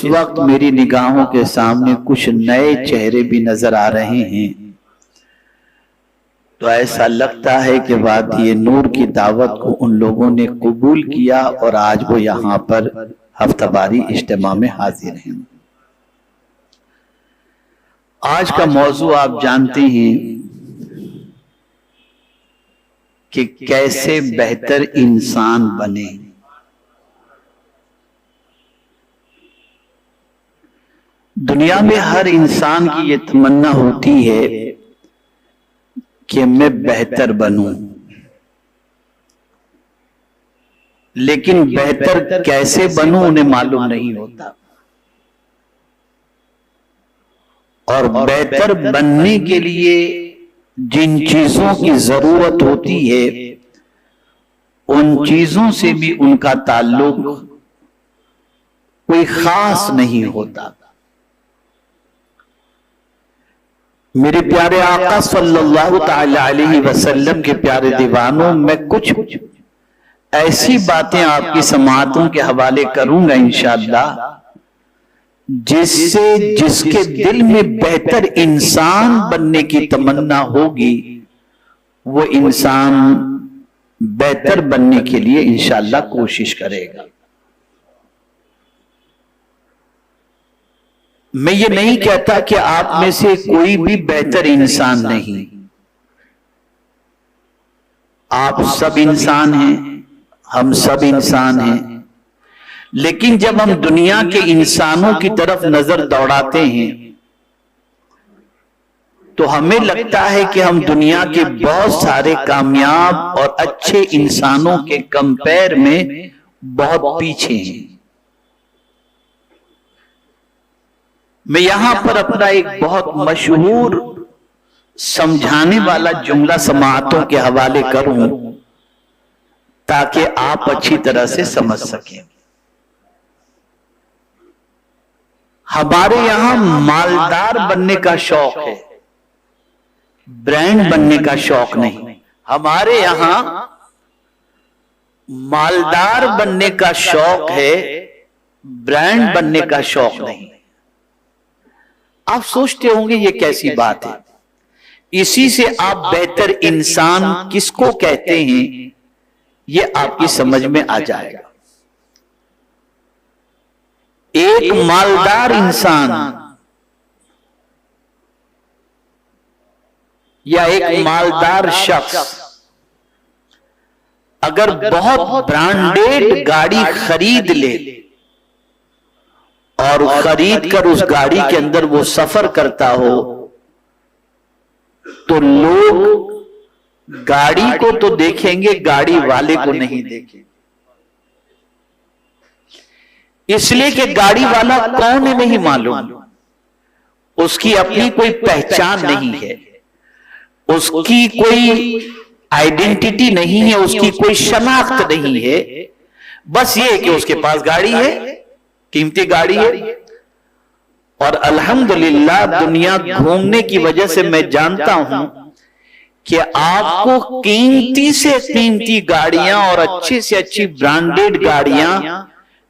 इस वक्त मेरी निगाहों के सामने कुछ नए चेहरे भी नजर आ रहे हैं, तो ऐसा लगता है कि वादी नूर की दावत को उन लोगों ने कबूल किया और आज वो यहाँ पर हफ्तावारी इज्तिमा में हाजिर हैं। आज का मौजू आप जानते हैं कि कैसे बेहतर इंसान बने। दुनिया में हर इंसान की ये तमन्ना होती है कि मैं बेहतर बनूं, लेकिन बेहतर कैसे बनूं उन्हें मालूम नहीं होता। और बेहतर बनने के लिए जिन चीजों की जरूरत होती है उन चीजों से भी उनका ताल्लुक कोई खास नहीं होता। मेरे प्यारे आका सल्लल्लाहु तआला अलैहि वसल्लम के प्यारे दीवानों, मैं कुछ ऐसी बातें आपकी समाअतों के हवाले करूंगा इंशाअल्लाह, जिससे जिसके दिल में बेहतर इंसान बनने की तमन्ना होगी वो इंसान बेहतर बनने के लिए इंशाअल्लाह कोशिश करेगा। मैं ये नहीं कहता कि आप में से कोई भी बेहतर इंसान नहीं, आप सब इंसान हैं, हम सब इंसान हैं। लेकिन जब हम दुनिया के इंसानों की तरफ नजर दौड़ाते हैं तो हमें लगता है कि हम दुनिया के बहुत सारे कामयाब और अच्छे इंसानों के कंपेयर में बहुत पीछे हैं। मैं यहां पर अपना एक बहुत मशहूर समझाने वाला जुमला समाअतों के हवाले करूं ताकि आप अच्छी तरह से समझ सकें। हमारे यहां मालदार बनने का शौक है, ब्रांड बनने का शौक नहीं। हमारे यहां मालदार बनने का शौक है, ब्रांड बनने का शौक नहीं। आप सोचते होंगे ये कैसी बात है। इसी से आप बेहतर इंसान किसको कहते हैं ये आपकी समझ में आ जाएगा। एक मालदार इंसान या एक मालदार शख्स अगर बहुत ब्रांडेड गाड़ी खरीद ले और खरीद कर उस गाड़ी के अंदर it वो सफर करता हो तो लोग गाड़ी को तो देखेंगे, गाड़ी वाले को नहीं देखेंगे। इसलिए कि गाड़ी वाला कौन है नहीं मालूम, उसकी अपनी कोई पहचान नहीं है, उसकी कोई आइडेंटिटी नहीं है, उसकी कोई शनाख्त नहीं है। बस ये है कि उसके पास गाड़ी है, कीमती गाड़ी है। और अल्हम्दुलिल्लाह दुनिया घूमने की वजह से मैं जानता हूं कि आपको कीमती से कीमती गाड़ियां और अच्छी से अच्छी ब्रांडेड गाड़ियां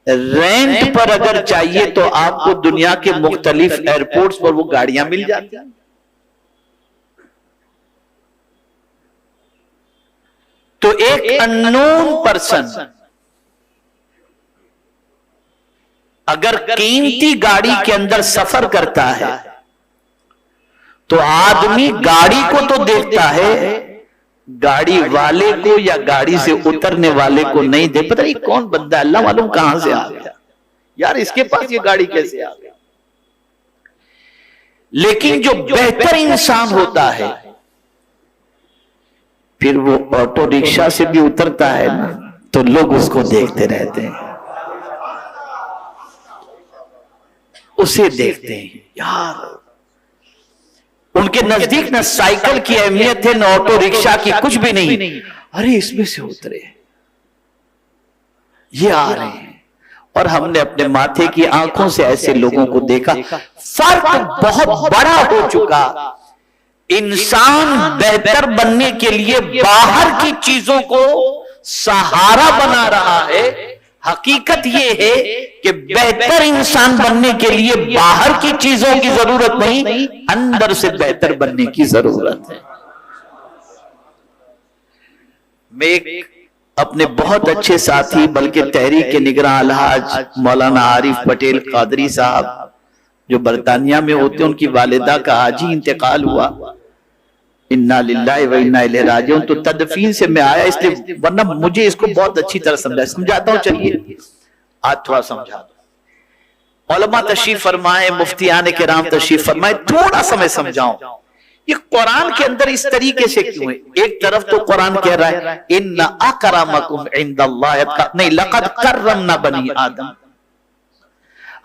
रेंट पर अगर चाहिए तो आपको दुनिया के मुख्तलिफ एयरपोर्ट्स पर वो गाड़ियां मिल जाती हैं। तो एक अननोन पर्सन अगर कीमती गाड़ी के अंदर सफर करता है तो आदमी गाड़ी को तो देखता है, गाड़ी वाले को या गाड़ी से उतरने वाले को नहीं दे। पता नहीं कौन बंदा, अल्लाह मालूम कहां से आ गया यार, इसके पास ये गाड़ी कैसे आ गया। लेकिन जो बेहतर इंसान होता है फिर वो ऑटो रिक्शा से भी उतरता है ना तो लोग उसको देखते रहते हैं, उसे देखते हैं। यार उनके नजदीक न साइकिल की अहमियत है, न ऑटो रिक्शा की, कुछ भी नहीं। अरे इसमें से उतरे, ये आ रहे हैं। और हमने अपने माथे की आंखों से ऐसे लोगों को देखा। फर्क बहुत बड़ा हो चुका। इंसान बेहतर बनने के लिए बाहर की चीजों को सहारा बना रहा है, हकीकत ये है कि बेहतर इंसान बनने के लिए बाहर की चीजों की जरूरत नहीं, अंदर से बेहतर बनने की जरूरत है। मैं एक अपने बहुत अच्छे साथी बल्कि तहरीक के निगरां अलहाज मौलाना आरिफ पटेल कादरी साहब जो बरतानिया में होते, उनकी वालिदा का आज ही इंतकाल हुआ। इन्ना लिल्लाहि व इन्ना इलैहि राजिऊन। तो तदफीन से मैं आया इसलिए, वरना मुझे इसको बहुत अच्छी तरह समझाता हूं। चलिए आज थोड़ा समझा दो। उलमा तशरीफ फरमाए, मुफ्तियान किराम तशरीफ फरमाए, थोड़ा सा मैं समझाऊं ये कुरान के अंदर इस तरीके से क्यों है। एक तरफ तो कुरान कह रहा है इन्ना अकरमकुम इंदल्लाहि नहीं लक़द कर्रमना बनी आदम,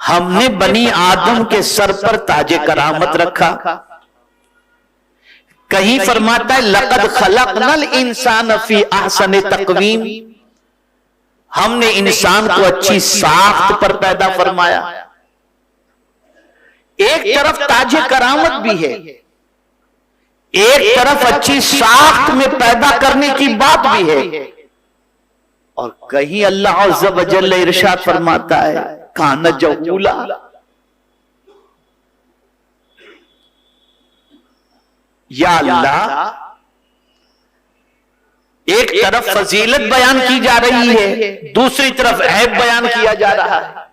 हमने बनी आदम के सर पर ताजे करामत रखा। कहीं फरमाता है लक़द खलक़नल इंसान फी अहसनि तक़वीम, हमने इंसान को अच्छी साख्त पर पैदा फरमाया। एक तरफ ताजे करामत भी है, एक तरफ अच्छी साख्त में पैदा करने की बात भी है। और कहीं अल्लाह अज़्ज़ व जल्ल इरशाद फरमाता है काना जहूला, या अल्लाह एक तरफ फजीलत बयान की जा रही है, दूसरी तरफ ऐब बयान किया जा रहा है।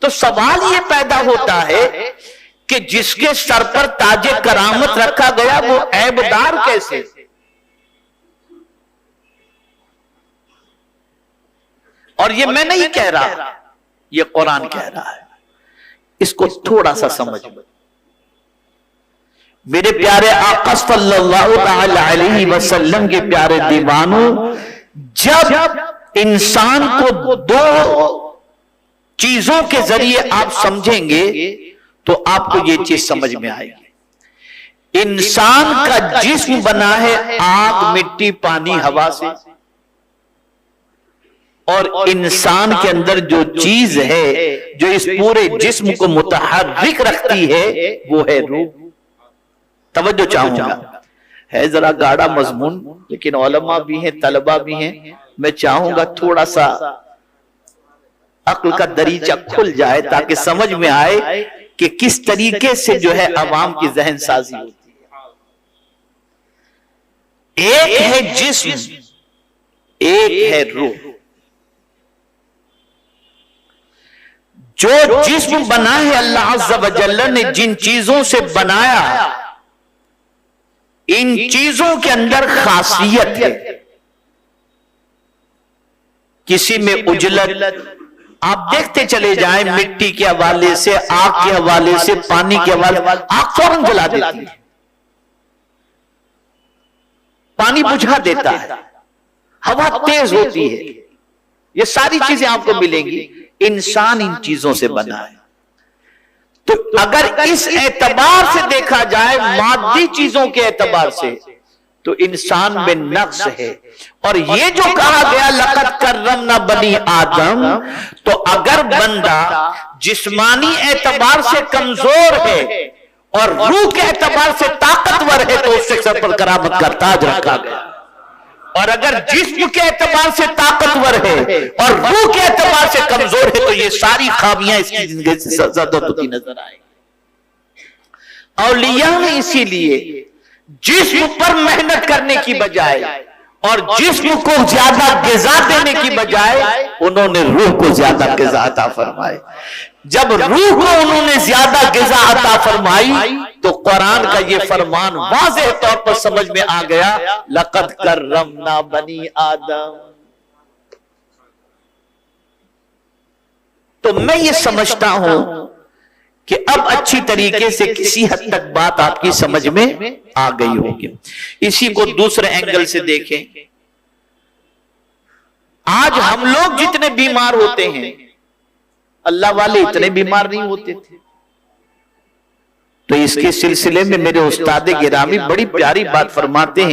तो सवाल यह पैदा होता है कि जिसके सर पर ताजे करामत रखा गया वो ऐबदार कैसे। और ये मैं नहीं कह रहा, ये कुरान कह रहा है। इसको थोड़ा सा समझ लो मेरे प्यारे आका सल्लल्लाहु अलैहि वसल्लम के प्यारे दीवानों। जब इंसान को दो चीजों के जरिए आप समझेंगे तो आपको ये चीज समझ में आएगी। इंसान का जिस्म बना है आग मिट्टी पानी हवा से, और इंसान के अंदर जो चीज है जो इस पूरे जिस्म को मुतहर्रिक रखती है वो है रूह। तवज्जो चाहूंगा, है जरा गाढ़ा मजमून, लेकिन उलमा भी हैं तलबा भी हैं। मैं चाहूंगा थोड़ा सा अक्ल का दरीचा खुल जाए ताकि समझ में आए कि किस तरीके से जो है अवाम की जहन साजी होती है। एक है जिस्म, एक है रूह। जो जिस्म बना है अल्लाह अज़्ज़ व जल्ल ने जिन चीजों से बनाया, इन चीजों के अंदर खासियत है। किसी में उजलत आप देखते चले जाएं, मिट्टी के हवाले से, आग के हवाले से, पानी के हवाले, आग फौरन जला देती है, पानी बुझा देता है, हवा तेज होती है। ये सारी चीजें आपको मिलेंगी। इंसान इन चीजों से बना है। तो अगर इस एतबार से देखा जाए, मादी चीजों के एतबार से, तो इंसान में नक्स है। और ये जो कहा गया लक़द कर्रमना बनी आदम, तो अगर बंदा जिस्मानी एतबार से कमजोर है और रूह के एतबार से ताकतवर है तो उससे सर पर करामत का ताज रखा गया। और अगर जिस्म के एतबार से ताकतवर है और रूह के एतबार से कमजोर है तो ये सारी खामियां इसकी जिंदगी से ज्यादा होती नजर आएगी। औलिया में इसीलिए जिस्म पर मेहनत करने की बजाय और जिस्म को ज्यादा गिज़ा देने की बजाय उन्होंने रूह को ज्यादा गिज़ा अता फरमाई। जब रूह को उन्होंने ज्यादा गिज़ा अता फरमाई तो कुरान का ये फरमान वाज़ेह तौर पर समझ में आ गया, लक़द कर्रमना बनी आदम। तो मैं ये समझता हूं कि अब अच्छी तरीके से किसी हद तक बात आपकी समझ में आ गई होगी। इसी को दूसरे एंगल से देखें। आज हम लोग जितने बीमार होते हैं, अल्लाह वाले इतने बीमार नहीं होते थे। तो इसके सिलसिले में मेरे उस्ताद गिरामी बड़ी प्यारी बात फरमाते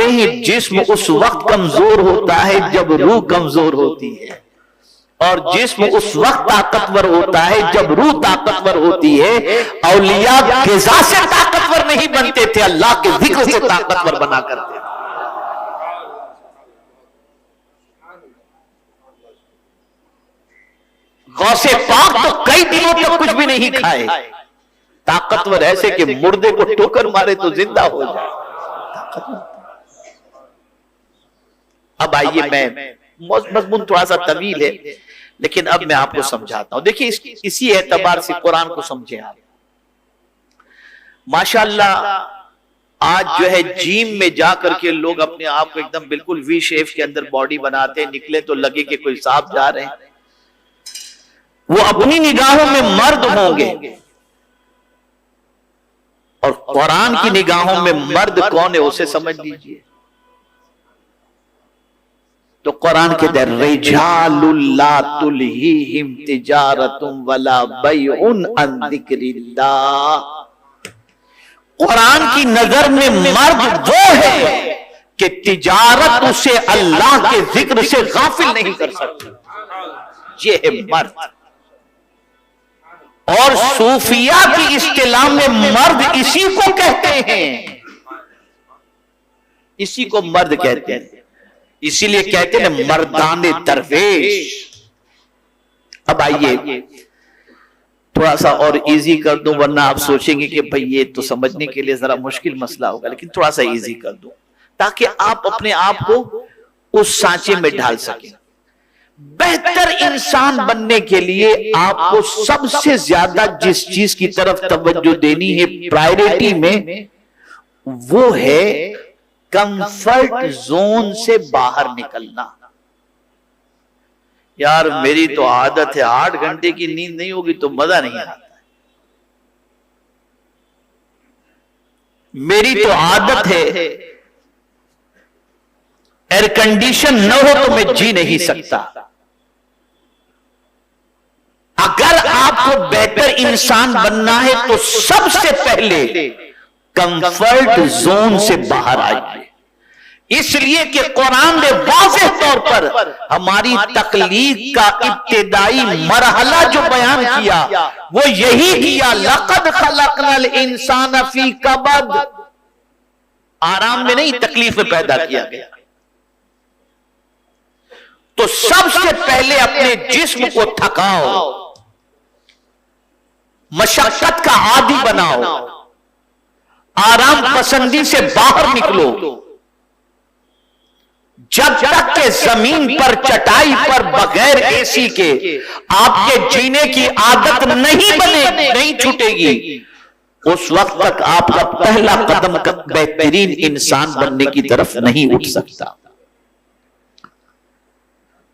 हैं जिस्म उस वक्त कमजोर होता है जब रूह कमजोर होती है, और जिस्म उस वक्त ताकतवर होता है जब रूह ताकतवर होती है। औलिया गिज़ा से ताकतवर नहीं बनते थे, अल्लाह के जिक्र से ताकतवर बना करते थे। गौसे पाक तो कई दिनों तक कुछ भी नहीं खाए, ताकतवर ऐसे कि मुर्दे को ठोकर मारे तो जिंदा हो जाए, ताकतवर। अब आइए, मैं मजमून थोड़ा सा तवील है लेकिन अब मैं आपको समझाता हूं। देखिए इसी एतबार से कुरान को समझे आप। माशाअल्लाह आज जो है जिम में जाकर के लोग अपने आप को एकदम बिल्कुल वी शेप के अंदर बॉडी बनाते हैं, निकले तो लगे कि कोई सांप जा रहे हैं। वो अपनी निगाहों में मर्द होंगे और कुरान की निगाहों में मर्द कौन है उसे समझ लीजिए। तो कुरान के दर रिजालुल ला तुलहीहिम तिजारतुम वला बैउन अन जिक्रिल्लाह। कुरान की नजर में मर्द वो है कि तिजारत उसे अल्लाह के जिक्र से गाफिल नहीं कर सकती। ये है मर्द। और सूफिया की इस्तिलाह में मर्द इसी को कहते हैं, इसी को मर्द कहते हैं। इसीलिए कहते हैं मर्दाने दरवेश। अब आइए थोड़ा सा और इजी कर दूं, वरना आप सोचेंगे कि भाई ये तो समझने के लिए जरा मुश्किल मसला होगा, लेकिन थोड़ा सा इजी कर दूं ताकि आप अपने आप को उस सांचे में ढाल सकें। बेहतर इंसान बनने के लिए आपको सबसे ज्यादा जिस चीज की तरफ तवज्जो देनी है प्रायोरिटी में, वो है कंफर्ट जोन से बाहर निकलना। यार मेरी तो आदत है 8 घंटे की नींद नहीं होगी तो मजा नहीं आता। मेरी तो आदत है एयर कंडीशन न हो तो मैं जी नहीं सकता। अगर आपको बेहतर इंसान बनना है तो सबसे पहले कंफर्ट जोन से बाहर आइए। इसलिए कि कुरान ने वाज़ेह तौर पर हमारी तकलीफ का इब्तिदाई मरहला जो बयान किया वो यही किया, लक़द खलक़नल इंसान फी कबद। आराम में नहीं, तकलीफ में पैदा किया गया। तो सबसे पहले अपने जिस्म को थकाओ, मशक्कत का आदी बनाओ, आराम पसंदी से बाहर निकलो। जब तक के जमीन पर चटाई पर बगैर एसी के आपके जीने की आदत नहीं बने, नहीं छूटेगी, उस वक्त तक आपका पहला कदम बेहतरीन इंसान बनने की तरफ नहीं उठ सकता।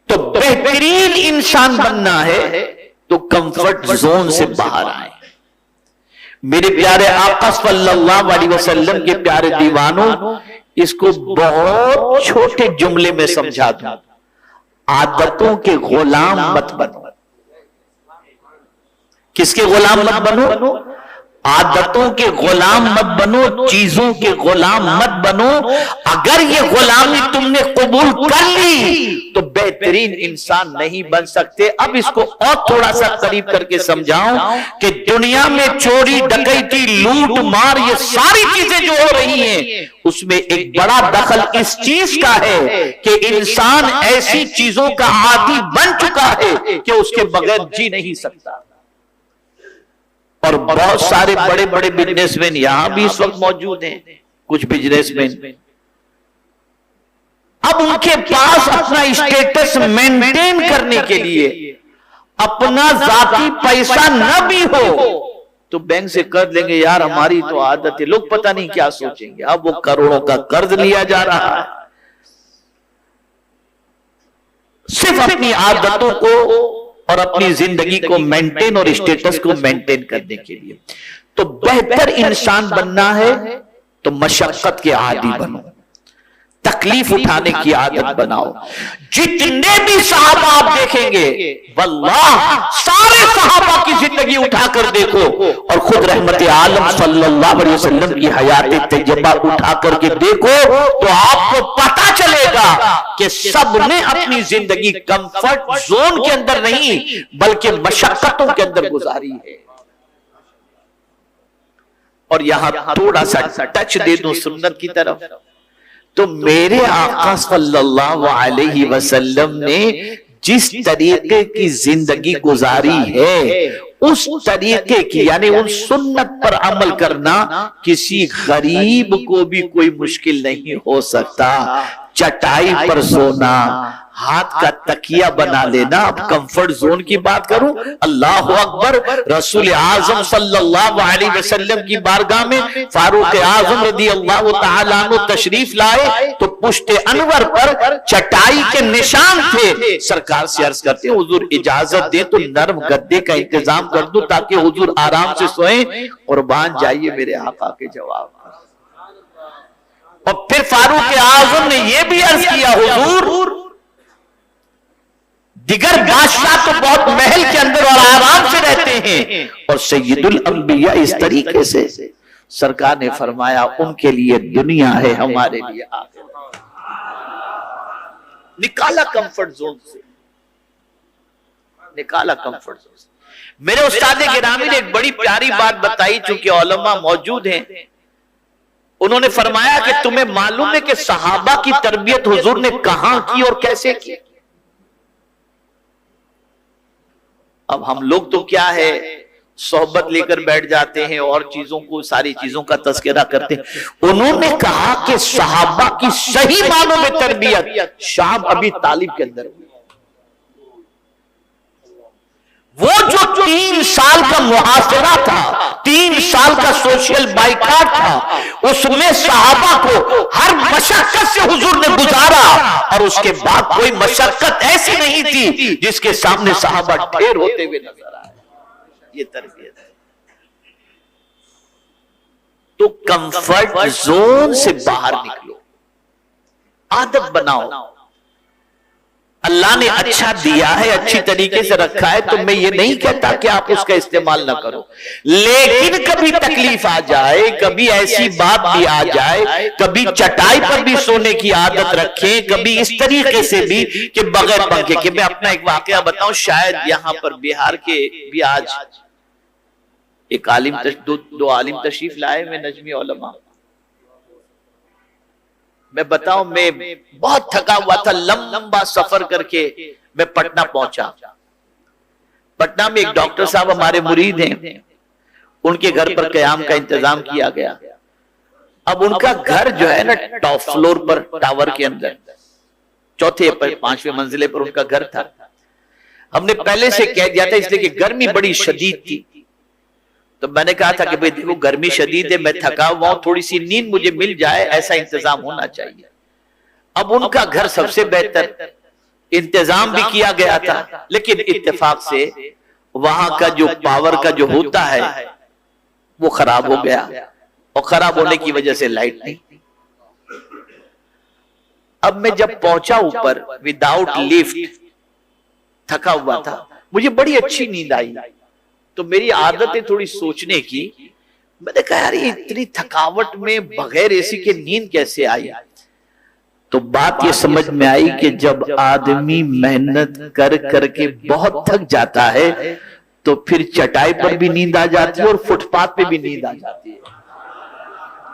तो बेहतरीन इंसान बनना है तो कंफर्ट जोन से बाहर आए। मेरे प्यारे आका सल्लल्लाहु अलैहि वसल्लम के प्यारे दीवानों, इसको बहुत छोटे जुमले में समझा दूं। आदतों के गुलाम मत बनो। किसके गुलाम मत बनो? आदतों के गुलाम मत बनो, चीजों के गुलाम मत बनो। अगर ये गुलामी तुमने कबूल कर ली तो बेहतरीन इंसान नहीं बन सकते। अब इसको और थोड़ा सा करीब करके समझाऊं कि दुनिया में चोरी, डकैती, लूट मार, ये सारी चीजें जो हो रही हैं उसमें एक बड़ा दखल इस चीज का है कि इंसान ऐसी चीजों का आदी बन चुका है कि उसके बगैर जी नहीं सकता। और बहुत सारे बड़े बड़े बिजनेसमैन यहां भी इस वक्त मौजूद हैं, कुछ बिजनेसमैन। अब उनके पास अपना स्टेटस मेंटेन करने के लिए अपना जाती पैसा न भी हो तो बैंक से कर्ज लेंगे। यार हमारी तो आदत है, लोग पता नहीं क्या सोचेंगे। अब वो करोड़ों का कर्ज लिया जा रहा है सिर्फ अपनी आदतों को और अपनी जिंदगी को मेंटेन और स्टेटस को मेंटेन करने के लिए। तो बेहतर इंसान बनना है तो मशक्कत के आदी बनो, तकलीफ उठाने की आदत बनाओ। जितने भी सहाबा आप देखेंगे, वल्लाह सारे सहाबा की जिंदगी उठाकर देखो और खुद रहमत आलम सल्लल्लाहु अलैहि वसल्लम की हयात तैयबा उठा करके देखो तो आपको पता चलेगा कि सबने अपनी जिंदगी कंफर्ट जोन के अंदर नहीं बल्कि मशक्कतों के अंदर गुजारी है। और यहां थोड़ा सा टच दे दूं सुन्नत की तरफ, तो मेरे आका सल्लल्लाहु अलैहि वसल्लम ने जिस तरीके की जिंदगी गुजारी है उस तरीके की यानी उन सुन्नत पर अमल करना किसी गरीब को भी कोई मुश्किल नहीं हो सकता। चटाई पर सोना, हाथ का तकिया बना लेना। अब कंफर्ट जोन की बात करूं, अल्लाह अकबर, रसूल आजम सल्लल्लाहु अलैहि वसल्लम की बारगाह में फारूक आजम रज़ी अल्लाह तआला अन्हु तशरीफ लाए तो पुश्ते अनवर पर चटाई के निशान थे। सरकार से अर्ज करते हैं हुजूर इजाजत दे तो नर्म गद्दे का इंतजाम कर दूं ताकि हुजूर आराम से सोएं। कुर्बान जाइए मेरे आका के जवाब। और फिर फारूक आजम ने यह भी अर्ज किया हुजूर दिगर बादशाह तो बहुत महल के अंदर और आराम से रहते हैं और सैयदुल अंबिया इस तरीके से। सरकार ने फरमाया उनके लिए दुनिया है, हमारे लिए आखिरत। निकाला कंफर्ट जोन से, निकाला कंफर्ट जोन से। मेरे उस्ताद गिरामी ने एक बड़ी प्यारी बात बताई, चूंकि उलमा मौजूद हैं। उन्होंने फरमाया कि तुम्हें मालूम है कि सहाबा की तरबियत हुजूर ने कहां की और कैसे की। अब हम लोग तो क्या है, सोहबत लेकर बैठ जाते हैं और चीजों को, सारी चीजों का तस्करा करते हैं। उन्होंने कहा कि सहाबा की सही मानों में तरबियत शाम अबी तालिब के अंदर हुई। वो जो 3 साल का मुहासरा था, 3 साल का सोशल बाइकाट था, उसमें सहाबा को हर मशक्कत से हुजूर ने गुजारा और उसके बाद कोई मशक्कत ऐसी नहीं थी जिसके सामने सहाबा ढेर होते हुए नजर आए। ये तरबियत है। तो कंफर्ट जोन से बाहर निकलो, आदत बनाओ। अल्लाह ने अच्छा दिया है, अच्छी तरीके से रखा है, तो मैं ये नहीं कहता कि आप उसका इस्तेमाल ना करो। लेकिन कभी तकलीफ आ जाए, कभी ऐसी बात भी आ जाए, कभी चटाई पर भी सोने की आदत रखें, कभी इस तरीके से भी कि बगैर पंखे के। मैं अपना एक वाकया बताऊं, शायद यहां पर बिहार के भी आज एक आलिम, दो आलिम तशरीफ लाए में नजमी उलमा। मैं बताऊं, मैं बहुत थका हुआ था, लंबा सफर करके मैं पटना पहुंचा। पटना में एक डॉक्टर साहब हमारे मुरीद हैं, उनके घर पर क़याम का इंतजाम किया गया। अब उनका घर जो है ना टॉप फ्लोर पर, टावर के अंदर, चौथे पर 5वें मंजिले पर उनका घर था। हमने पहले से कह दिया था इसलिए कि गर्मी बड़ी शदीद थी। तो मैंने कहा था कि भाई देखो गर्मी शदीद है, मैं थका हुआ हूं, थोड़ी सी नींद मुझे मिल जाए, ऐसा इंतजाम होना चाहिए। अब उनका घर सबसे बेहतर, इंतजाम भी किया गया था, लेकिन इत्तेफाक से वहां का जो पावर का जो होता है वो खराब हो गया और खराब होने की वजह से लाइट नहीं। अब मैं जब पहुंचा ऊपर विदाउट लिफ्ट, थका हुआ था, मुझे बड़ी अच्छी नींद आई। तो मेरी आदत है थोड़ी सोचने की। मैंने कहा यार इतनी थकावट में बगैर एसी के नींद कैसे आई। तो बात ये समझ में आई कि जब आदमी मेहनत कर करके बहुत थक जाता है तो फिर चटाई पर भी नींद आ जाती है और फुटपाथ पे भी नींद आ जाती है।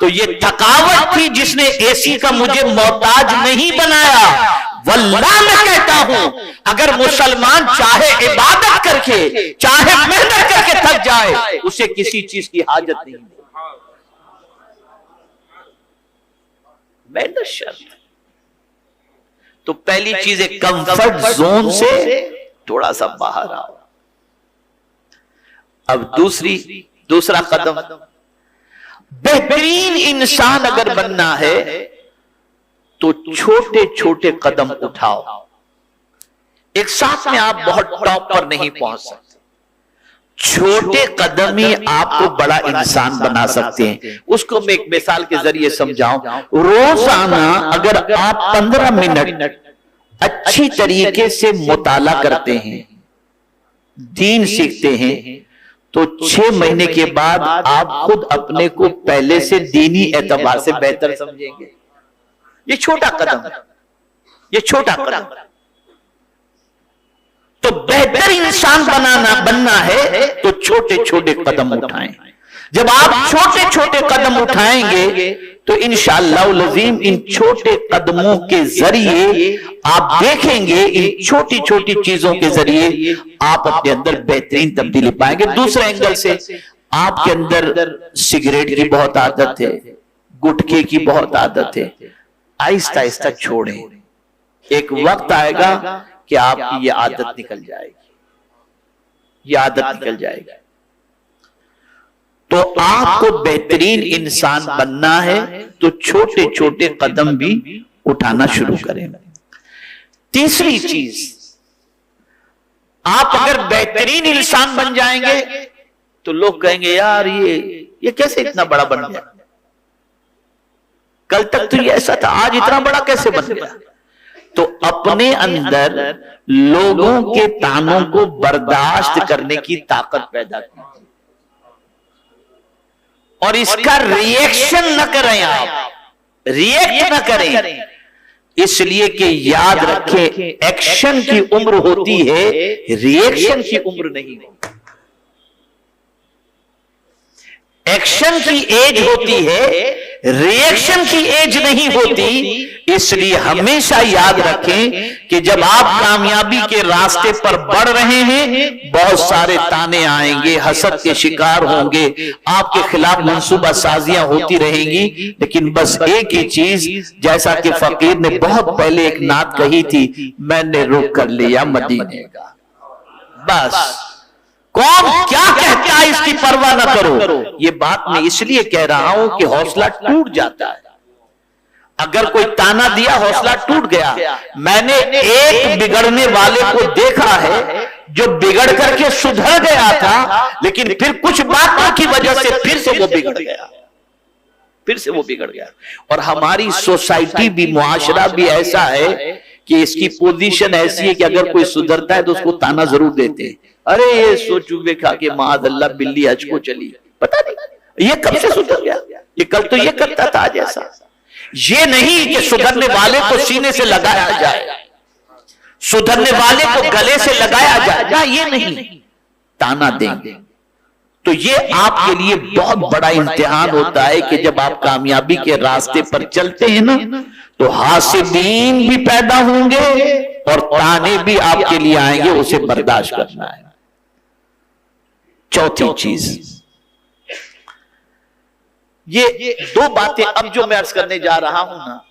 तो ये थकावट थी जिसने एसी का मुझे मोहताज नहीं बनाया। वल्लाह मैं कहता हूं, अगर मुसलमान चाहे इबादत करके, चाहे मेहनत करके थक जाए, उसे किसी चीज की हाजत नहीं। मेहनत शर्त। तो पहली चीज है कंफर्ट जोन से थोड़ा सा बाहर आओ। अब दूसरा कदम, बेहतरीन इंसान अगर बनना है तो छोटे छोटे कदम उठाओ। एक साथ में आप बहुत टॉप पर नहीं पहुंच सकते, छोटे कदम ही आपको बड़ा इंसान बना सकते हैं। उसको मैं एक मिसाल के जरिए समझाऊं। रोजाना अगर आप 15 मिनट अच्छी तरीके से मुताला करते हैं, दीन सीखते हैं, तो 6 महीने के बाद आप खुद अपने को पहले से दीनी एतबार से बेहतर समझेंगे। ये छोटा कदम, ये छोटा कदम। तो बेहतर इंसान बनना है तो छोटे छोटे कदम उठाएं। जब आप छोटे छोटे कदम उठाएंगे तो इंशाअल्लाह अज़ीम इन छोटे कदमों के जरिए आप देखेंगे, इन छोटी छोटी चीजों के जरिए आप अपने अंदर बेहतरीन तब्दीली पाएंगे। दूसरे एंगल से आपके अंदर सिगरेट की बहुत आदत है, गुटखे की बहुत आदत है, आहिस्ता आहिस्ता छोड़ें। एक वक्त आएगा कि आपकी ये आदत निकल जाएगी, ये आदत निकल जाएगी। तो आपको बेहतरीन इंसान बनना है तो छोटे छोटे कदम भी उठाना शुरू करें। तीसरी चीज, आप अगर बेहतरीन इंसान बन जाएंगे तो लोग कहेंगे यार ये कैसे इतना बड़ा बन गया, कल तक तो ये ऐसा था, आज इतना बड़ा कैसे बन गया। तो अपने अंदर लोगों के तानों को बर्दाश्त करने की ताकत पैदा कीजिए और इसका रिएक्शन न करें, आप रिएक्ट न करें, इसलिए कि याद रखें एक्शन की उम्र होती है, रिएक्शन की उम्र नहीं होती। एक्शन की एज होती है, रिएक्शन की एज नहीं होती। इसलिए हमेशा याद रखें कि जब आप कामयाबी के रास्ते पर बढ़ रहे हैं, बहुत सारे ताने आएंगे, हसद के शिकार होंगे, आपके खिलाफ मंसूबा साजियां होती रहेंगी, लेकिन बस एक ही चीज, जैसा कि फकीर ने बहुत पहले एक नात कही थी, मैंने रुख कर लिया मदीने का। बस कौन क्या कहता है इसकी परवाह न करो। ये बात मैं इसलिए कह रहा हूं कि हौसला टूट जाता है। अगर कोई ताना दिया, हौसला टूट गया। मैंने एक बिगड़ने वाले को देखा है जो बिगड़ करके सुधर गया था, लेकिन फिर कुछ बातों की वजह से फिर से वो बिगड़ गया, फिर से वो बिगड़ गया। और हमारी सोसाइटी भी, मुआशरा भी ऐसा है कि इसकी पोजीशन ऐसी है कि अगर कोई सुधरता है तो उसको ताना जरूर देते हैं। अरे ये सोचूगे खा के माअज़ल्लाह बिल्ली हज को चली, पता नहीं ये कब से सुधर गया, ये कल तो ये करता था आज ऐसा। ये नहीं कि सुधरने वाले को सीने से लगाया जाए, सुधरने वाले को गले से लगाया जाए, ये नहीं, ताना देंगे। तो ये आपके लिए बहुत बड़ा इम्तिहान होता है कि जब आप कामयाबी के रास्ते पर चलते हैं ना, तो हासिदीन भी पैदा होंगे और ताने भी आपके लिए आएंगे, उसे बर्दाश्त करना है। चौथी चीज, ये दो बातें अब जो मैं अर्ज करने जा रहा हूं ना,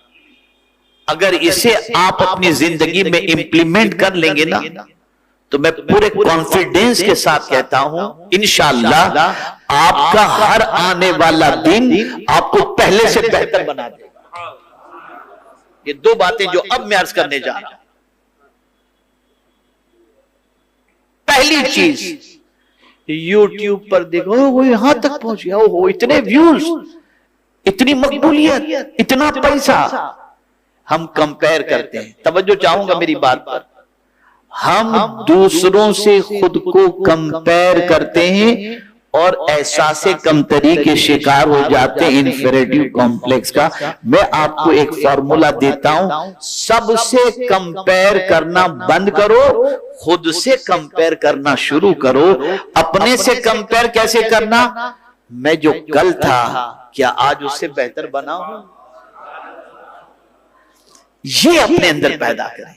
अगर इसे आप अपनी जिंदगी में इंप्लीमेंट कर लेंगे ना, तो मैं पूरे कॉन्फिडेंस के साथ कहता हूं इंशाअल्लाह आपका हर आने वाला दिन आपको पहले से बेहतर बना देगा। ये दो बातें जो अब मैं अर्ज करने जा रहा हूं। पहली चीज, YouTube पर देखो वो यहां तक पहुंच गया, हो इतने व्यूज, इतनी मकबूलियत, इतना पैसा। हम कंपेयर करते हैं, तवज्जो चाहूंगा मेरी बात पर, हम दूसरों से खुद को कंपेयर करते हैं और एहसासे कमतरी के शिकार हो जाते हैं, इन्फीरियरिटी कॉम्प्लेक्स का। मैं आपको एक फॉर्मूला देता हूं, सबसे कंपेयर करना बंद करो, खुद से कंपेयर करना शुरू करो। अपने से कंपेयर कैसे करना, मैं जो कल था क्या आज उससे बेहतर बना हूं, ये अपने अंदर पैदा करें।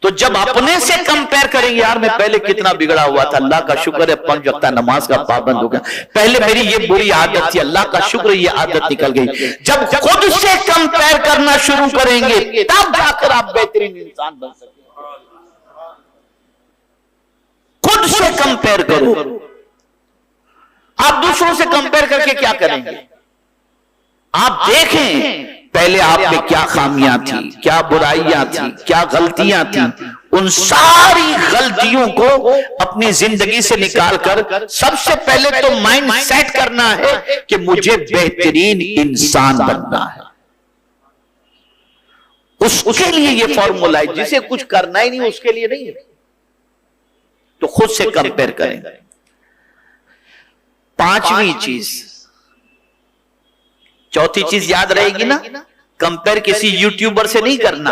तो जब अपने से कंपेयर करेंगे, यार मैं पहले कितना बिगड़ा हुआ था, अल्लाह का शुक्र है 5 वक्त नमाज का पाबंद हो गया, पहले मेरी ये बुरी आदत थी, अल्लाह का शुक्र है ये आदत निकल गई। जब खुद से कंपेयर करना शुरू करेंगे तब जाकर आप बेहतरीन इंसान बन सकते। खुद से कंपेयर करो। आप दूसरों से कंपेयर करके क्या करेंगे, आप देखें पहले आप में क्या खामियां थी, क्या बुराइयां थी, क्या गलतियां थी, उन सारी गलतियों को अपनी जिंदगी से निकालकर सबसे पहले तो माइंड सेट करना है कि मुझे बेहतरीन इंसान बनना है। उसके लिए ये फॉर्मूला है, जिसे कुछ करना ही नहीं उसके लिए नहीं है, तो खुद से कंपेयर करें। पांचवी चीज, चौथी चीज याद रहेगी ना, कंपेयर किसी यूट्यूबर से नहीं करना,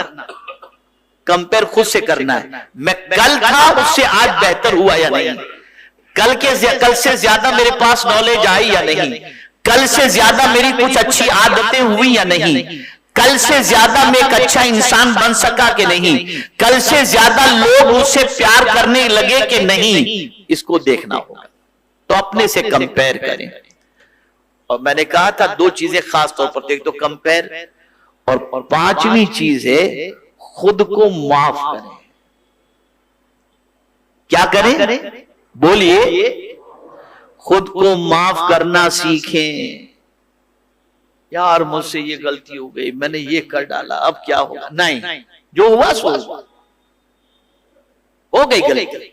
कंपेयर खुद से करना है। मैं कल था उससे आज बेहतर हुआ या नहीं, कल से ज्यादा मेरे पास नॉलेज आई या नहीं, कल से ज्यादा मेरी कुछ अच्छी आदतें हुई या नहीं, कल से ज्यादा मैं एक अच्छा इंसान बन सका कि नहीं, कल से ज्यादा लोग मुझसे प्यार करने लगे कि नहीं, इसको देखना होगा। तो अपने से कंपेयर करें। और मैंने कहा था दो चीजें खास तौर पर, एक तो कंपेयर और पांचवी चीज है खुद को माफ करें। क्या करें? बोलिए। खुद को माफ करना सीखें। यार मुझसे ये गलती हो गई, मैंने ये कर डाला, अब क्या होगा? नहीं, जो हुआ सो हो गई गलती,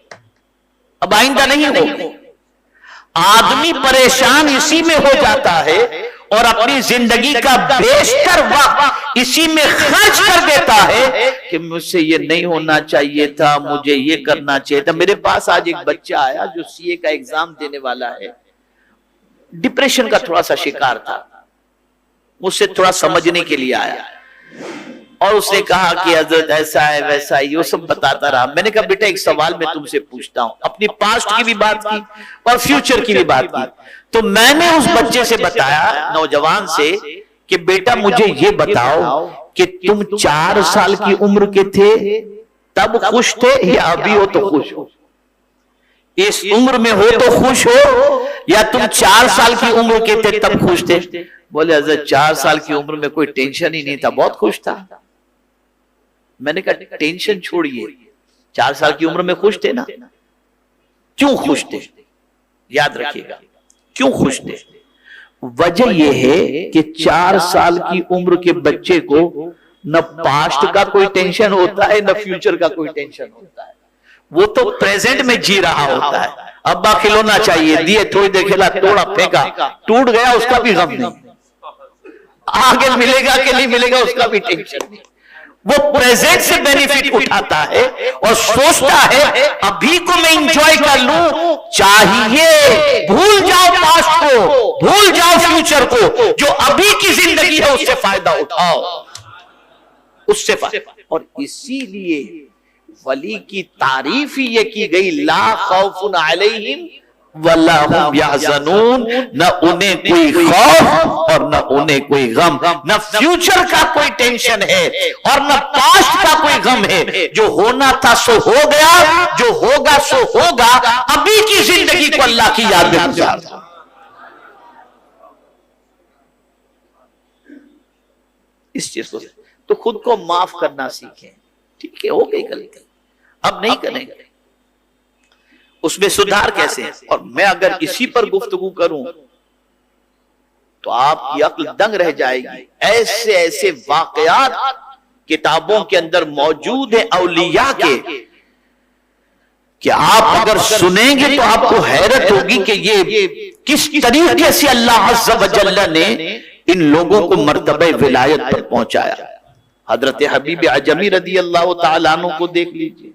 अब आइंदा नहीं होगी। आदमी परेशान इसी में हो जाता है और अपनी जिंदगी का बेशतर वक्त इसी में खर्च कर देता है कि मुझसे ये नहीं होना चाहिए था, मुझे ये करना चाहिए था। मेरे पास आज एक बच्चा आया जो सीए का एग्जाम देने वाला है, डिप्रेशन का थोड़ा सा शिकार था, मुझसे थोड़ा समझने के लिए आया और उसने कहा कि हजरत ऐसा है वैसा है, ये सब बताता रहा। मैंने कहा बेटा एक सवाल मैं तुमसे पूछता हूं, अपनी पास्ट की भी बात की और फ्यूचर की भी बात की। तो मैंने उस बच्चे से बताया, नौजवान से, कि बेटा मुझे ये बताओ कि तुम 4 साल की उम्र के थे तब खुश थे या अभी हो तो खुश हो? इस उम्र में हो तो खुश हो या तुम 4 साल की उम्र के थे तब खुश थे? बोले हजरत 4 साल की उम्र में कोई टेंशन ही नहीं था, बहुत खुश था। मैंने कहा टेंशन छोड़िए, 4 साल की उम्र में खुश थे ना? क्यों खुश थे? याद रखिएगा, क्यों खुश थे? वजह यह है कि 4 साल की उम्र के बच्चे को न पास्ट का कोई टेंशन होता है न फ्यूचर का कोई टेंशन होता है, वो तो प्रेजेंट में जी रहा होता है। अब्बा खिलौना चाहिए, दिए, थोड़ी देर खेला, तोड़ा, फेंका, टूट गया, उसका भी गम नहीं, आगे मिलेगा कि नहीं मिलेगा उसका भी टेंशन नहीं। वो प्रेजेंट से बेनिफिट उठाता है और सोचता है अभी को मैं एंजॉय कर लूं। चाहिए भूल जाओ पास्ट को, भूल जाओ फ्यूचर को, जो अभी की जिंदगी है उससे फायदा उठाओ, उससे फायदा। और इसीलिए वली की तारीफ ही ये की गई, ला खौफुन अलैहिम वला हुम यहज़नून, न उन्हें कोई खौफ और न उन्हें कोई गम, न फ्यूचर का कोई टेंशन है और न पास्ट का कोई गम है। जो होना था सो हो गया, जो होगा सो होगा। अभी की जिंदगी को अल्लाह की याद में गुजार दो। इस चीज को तो खुद को माफ करना सीखें। ठीक है, हो गई गलती, अब नहीं करेंगे, उसमें सुधार कैसे है? और मैं अगर इसी पर गुफ्तगू करूं तो आपकी अक्ल दंग रह जाएगी। ऐसे ऐसे वाकयात किताबों के अंदर मौजूद है औलिया के, कि आप अगर सुनेंगे तो आपको हैरत होगी कि ये किस तरीके से अल्लाह अज़्ज़ व जल्ल ने इन लोगों को मर्तबे विलायत पर पहुंचाया। हजरत हबीब अजमी रदी अल्लाह तआला अन्हु को देख लीजिए,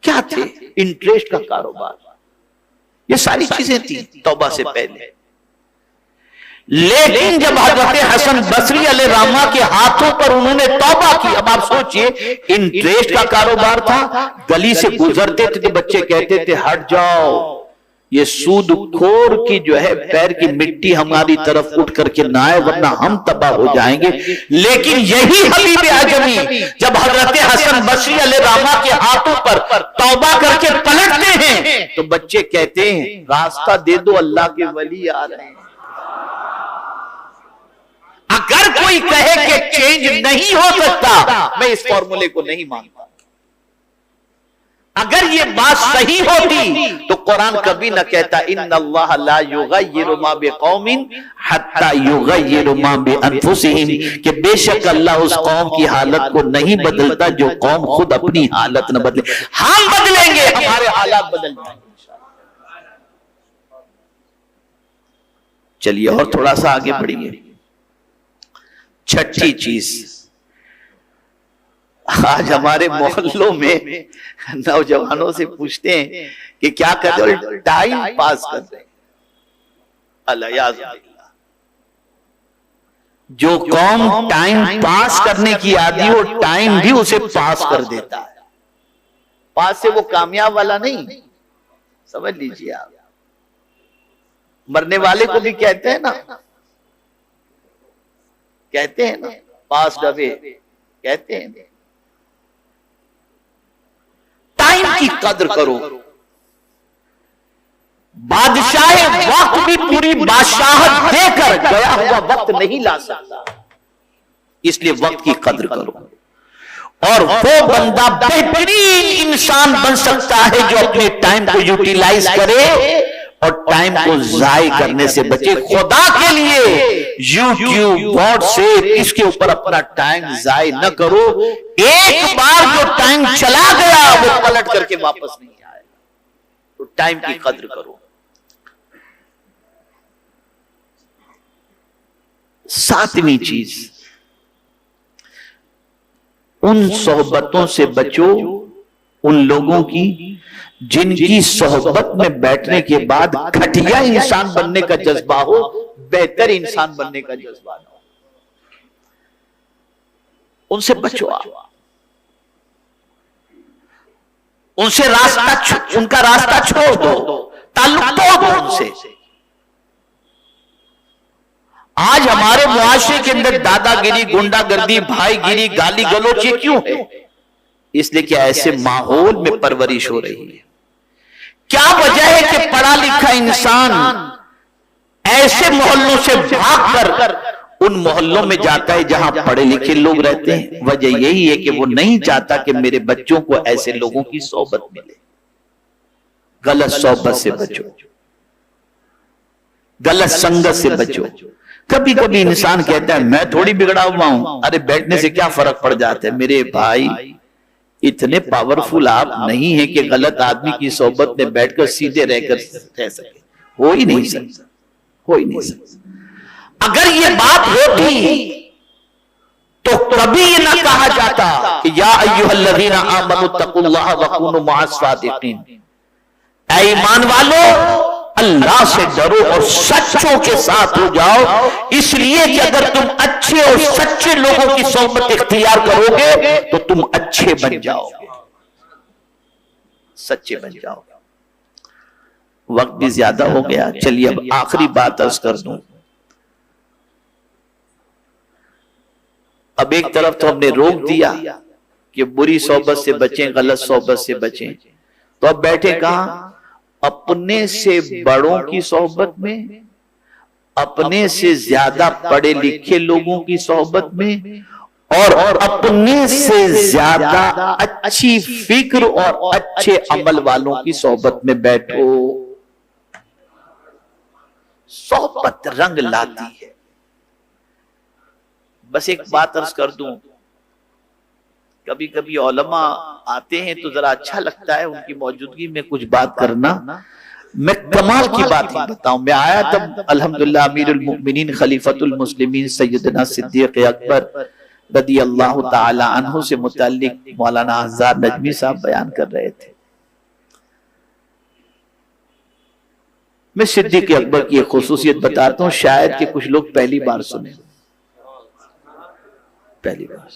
क्या थे? इंटरेस्ट का कारोबार, ये सारी चीजें थी तौबा से पहले। लेकिन जब हजरत हसन बसरी अलैहिर्रहमा के हाथों पर उन्होंने तौबा की, अब आप सोचिए, इंटरेस्ट का कारोबार था। गली से गुजरते थे तो बच्चे कहते थे हट जाओ, ये सूदखोर की जो है पैर की मिट्टी हमारी तरफ उठ करके ना आए वरना हम तबाह हो जाएंगे। लेकिन यही हबीब आजमी जब हजरत हसन बसरी अलैहिर्रहमा के हाथों पर तौबा करके पलटते हैं तो बच्चे कहते हैं रास्ता दे दो, अल्लाह के वली आ रहे हैं। अगर कोई कहे कि चेंज नहीं हो सकता, मैं इस फॉर्मूले को नहीं मानता। अगर ये बात सही होती तो कुरान कभी न कहता इन्नल्लाह ला युगय्यिरु मा बिकौमिन हत्ता युगय्यिरु मा बिअनफुसिहिम, कि बेशक अल्लाह उस कौम की हालत को नहीं बदलता जो कौम खुद अपनी हालत न बदले। हम बदलेंगे, हमारे हालात बदल जाएंगे। चलिए और थोड़ा सा आगे बढ़िए। छठी चीज, आज हमारे मोहल्लों में नौजवानों से पूछते हैं कि क्या कर रहे हो? टाइम पास कर रहे हैं। अल्लाह, जो कौम टाइम पास करने की आदि हो, टाइम भी उसे पास कर देता है। पास से वो कामयाब वाला नहीं, समझ लीजिए आप। मरने वाले को भी कहते हैं ना, कहते हैं ना, पास डबे कहते हैं। टाइम की कद्र करो। बादशाह वक्त भी पूरी बादशाहत देकर गया हुआ वक्त नहीं ला सकता, इसलिए वक्त की कद्र करो। और वो बंदा बेहतरीन इंसान बन सकता है जो अपने टाइम को यूटिलाइज करे और टाइम को जाय करने से बचे। खुदा के लिए यूट्यूब, व्हाट्सएप, इसके ऊपर अपना टाइम जाय न करो। एक बार जो टाइम चला गया वो पलट करके वापस नहीं आएगा, तो टाइम की कद्र करो। सातवीं चीज, उन सोहबतों से बचो, उन लोगों की जिनकी सोहबत में बैठने के बाद घटिया इंसान बनने का जज्बा हो, बेहतर इंसान बनने का जज्बा ना हो, उनसे बचो आप। उनसे उनका रास्ता छोड़ दो, ताल्लुक तोड़ दो उनसे। आज हमारे मुआशरे के अंदर दादागिरी, गुंडागर्दी, भाईगिरी, गाली गलौज ये क्यों है? इसलिए कि ऐसे माहौल में परवरिश हो रही है। क्या वजह है कि पढ़ा लिखा इंसान ऐसे मोहल्लों से भागकर उन मोहल्लों में जाता है जहां पढ़े लिखे लोग रहते हैं? वजह यही है कि वो नहीं चाहता कि मेरे बच्चों को ऐसे लोगों की सोहबत मिले। गलत सोहबत से बचो, गलत संगत से बचो। कभी कभी इंसान कहता है मैं थोड़ी बिगड़ा हुआ हूं, अरे बैठने से क्या फर्क पड़ जाता है? मेरे भाई, इतने पावरफुल आप नहीं है कि गलत आदमी की सोहबत में बैठकर सीधे रहकर रह सके। हो ही नहीं सकता, हो ही नहीं सकता। अगर ये बात होती तो कभी ये ना कहा जाता कि या अय्युहल्लज़ीना आमनु तक़ुल्लाह वकुनू मअस सादिक़ीन, ऐ ईमान वालों अल्लाह से डरो और सच्चों के साथ हो जाओ। इसलिए कि अगर तुम अच्छे और सच्चे लोगों की सोहबत इख्तियार करोगे तो तुम अच्छे बन जाओगे, सच्चे बन जाओगे। वक्त भी ज्यादा हो गया, चलिए अब आखिरी बात अर्ज कर दूं। अब एक तरफ तो हमने रोक दिया कि बुरी सोहबत से बचें, गलत सोहबत से बचें, तो अब बैठे कहां? अपने से बड़ों की सोहबत में, अपने से ज्यादा पढ़े लिखे लोगों की सोहबत में, और अपने से ज्यादा अच्छी फिक्र और अच्छे अमल वालों की सोहबत में बैठो। सोहबत रंग लाती है। बस एक बात अर्ज कर दूं, कभी कभी उलमा आते हैं तो जरा अच्छा लगता है उनकी मौजूदगी में कुछ बात करना। मैं कमाल की बात ही बताऊं, मैं आया तब अल्हम्दुलिल्लाह अमीरुल मुमिनीन खलीफतुल मुस्लिमीन सैयदना सिद्दीक अकबर रदी अल्लाह ताला अन्हु से मुताल्लिक मौलाना आज़ाद नजमी साहब बयान कर रहे थे। मैं सिद्दीक अकबर की एक खुसूसियत बताता हूं, शायद कि कुछ लोग पहली बार सुने, पहली बार।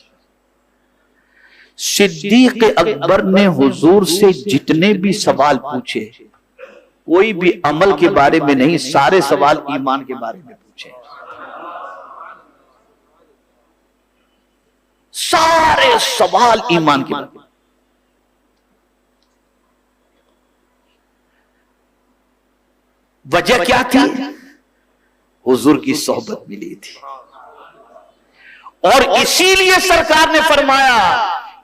सिद्दीक अकबर ने हुजूर से जितने भी सवाल पूछे, कोई भी अमल के बारे में नहीं, सारे सवाल ईमान के बारे में पूछे। सारे सवाल ईमान के बारे में। वजह क्या थी? हुजूर की सोहबत मिली थी। और इसीलिए सरकार ने फरमाया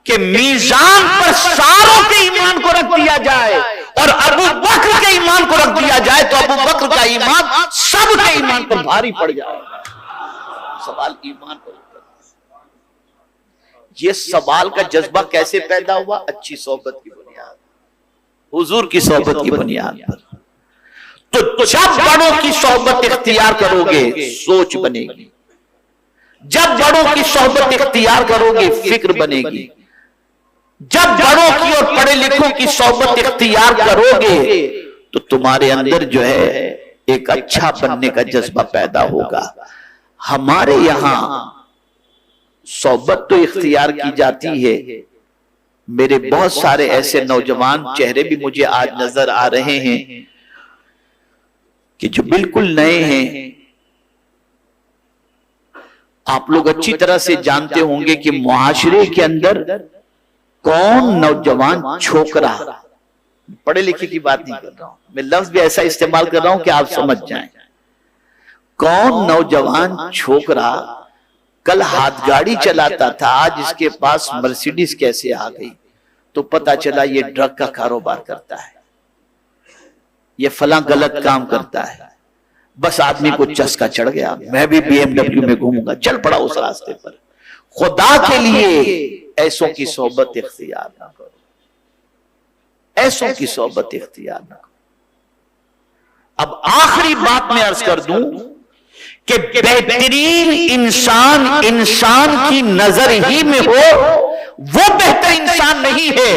कि मीजान पर सारों के ईमान को रख दिया जाए और अबू बकर के ईमान को रख दिया जाए तो अबू बकर का ईमान सबके ईमान पर भारी पड़ जाए। सवाल ईमान पर। यह सवाल का जज्बा कैसे पैदा हुआ? अच्छी सोहबत की बुनियाद, हुजूर की सोहबत की बुनियाद पर। तो जब बड़ों की सोहबत इख्तियार करोगे सोच बनेगी, जब बड़ों की सोहबत इख्तियार करोगे फिक्र बनेगी, जब बड़ों की और पढ़े लिखों की सोहबत इख्तियार करोगे तो तुम्हारे अंदर जो है एक अच्छा बनने का जज्बा पैदा होगा। हमारे यहां सोहबत तो इख्तियार की जाती है। मेरे बहुत सारे ऐसे नौजवान चेहरे भी मुझे आज नजर आ रहे हैं कि जो बिल्कुल नए हैं, आप लोग अच्छी तरह से जानते होंगे कि मुआशरे के अंदर कौन नौजवान छोकरा, पढ़े लिखे की बात नहीं कर रहा हूं मैं, लफ्ज भी ऐसा इस्तेमाल कर रहा हूं कि आप समझ जाएं, कौन नौजवान छोकरा कल हाथ गाड़ी चलाता था, आज इसके पास मर्सिडीज कैसे आ गई, तो पता चला ये ड्रग का कारोबार करता है, ये फला गलत काम करता है। बस आदमी को चस्का चढ़ गया, मैं भी BMW में घूमूंगा, चल पड़ा उस रास्ते पर। खुदा के लिए ऐसों की सोबत इख्तियार ना करो, ऐसों की सोबत इख्तियार ना करो। अब आखिरी बात मैं अर्ज कर दूं कि बेहतरीन इंसान इंसान की नजर ही में हो, वो बेहतर इंसान नहीं है।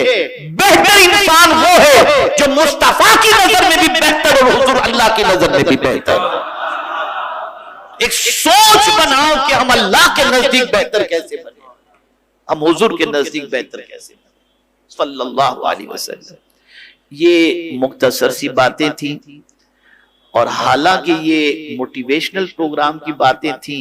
बेहतर इंसान वो है जो मुस्तफा की नजर में भी बेहतर और हुजूर अल्लाह की नजर में भी बेहतर। एक सोच बनाओ कि हम अल्लाह के नजदीक बेहतर कैसे बने, हम हुजूर के नजदीक बेहतर कैसे बने सल्लल्लाहु अलैहि वसल्लम। ये मुख्तसर सी बातें थी, और हालांकि ये मोटिवेशनल प्रोग्राम की बातें थी,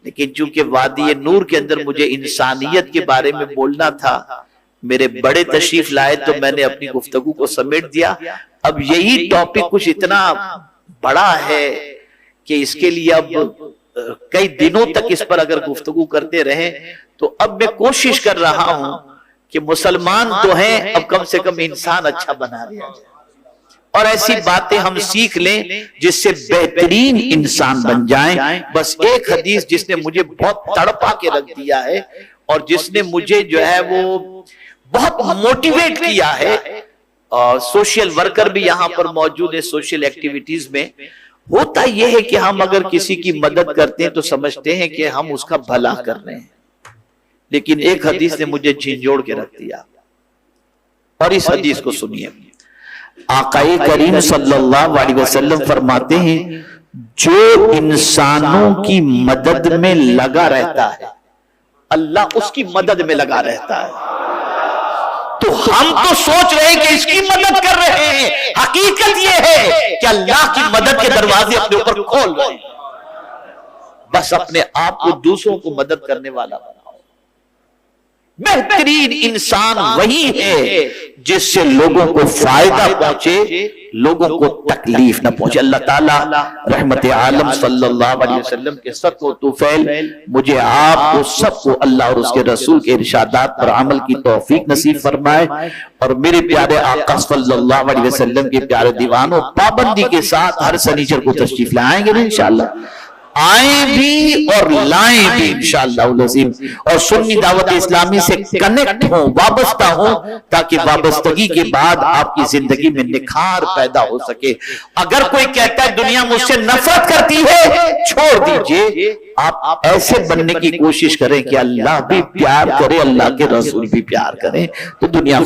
लेकिन चूंकि वादी नूर के अंदर मुझे इंसानियत के बारे में बोलना था, मेरे बड़े तशरीफ लाए तो मैंने अपनी गुफ्तगू को समेट दिया। अब यही टॉपिक कुछ इतना बड़ा है कि इसके लिए अब कई दिनों तक इस पर अगर गुफ्तगू करते रहे, तो अब मैं कोशिश कर रहा हूं कि मुसलमान तो हैं, अब कम से कम इंसान अच्छा बना दिया जाए, और ऐसी बातें हम सीख लें जिससे बेहतरीन इंसान बन जाएं। बस एक हदीस जिसने मुझे बहुत तड़पा के रख दिया है, और जिसने मुझे जो है वो बहुत मोटिवेट किया है, और सोशल वर्कर भी यहां पर मौजूद है सोशल एक्टिविटीज में। होता यह है कि हम अगर किसी की मदद करते हैं तो समझते हैं कि हम उसका भला कर रहे हैं, लेकिन एक हदीस ने मुझे झिंझोड़ के रख दिया, और इस हदीस को सुनिए। आकाए करीम सल्लल्लाहु अलैहि वसल्लम फरमाते हैं, जो इंसानों की मदद में लगा रहता है, अल्लाह उसकी मदद में लगा रहता है। तो हम तो सोच रहे हैं कि इसकी मदद कर रहे हैं, हकीकत यह है कि अल्लाह की मदद के दरवाजे अपने ऊपर खोल रहे हैं। बस अपने आप को दूसरों को मदद करने वाला बनाओ। बेहतरीन इंसान वही है जिससे लोगों को फायदा पहुंचे, लोगों को तकलीफ न पहुंचे। अल्लाह ताला रहमत आलम सल्लल्लाहु अलैहि वसल्लम के सत्व तुफैल मुझे आपको सबको अल्लाह और उसके रसूल के इरशादात पर अमल की तौफीक नसीब फरमाए, और मेरे प्यारे आका सल्लल्लाहु अलैहि वसल्लम के प्यारे दीवानों, पाबंदी के साथ हर शनिचर को तशरीफ लाएंगे ना इंशाअल्लाह, आए भी और लाएं भी इंशाअल्लाह, और सुन्नी दावत इस्लामी से कनेक्ट हो, वाबस्ता हो, ताकि वाबस्तगी के बाद आपकी जिंदगी में निखार पैदा हो सके। अगर कोई कहता है दुनिया मुझसे नफरत करती है, छोड़ दीजिए, आप ऐसे बनने की कोशिश करें कि अल्लाह भी प्यार करे, अल्लाह के रसूल भी प्यार करें, तो दुनिया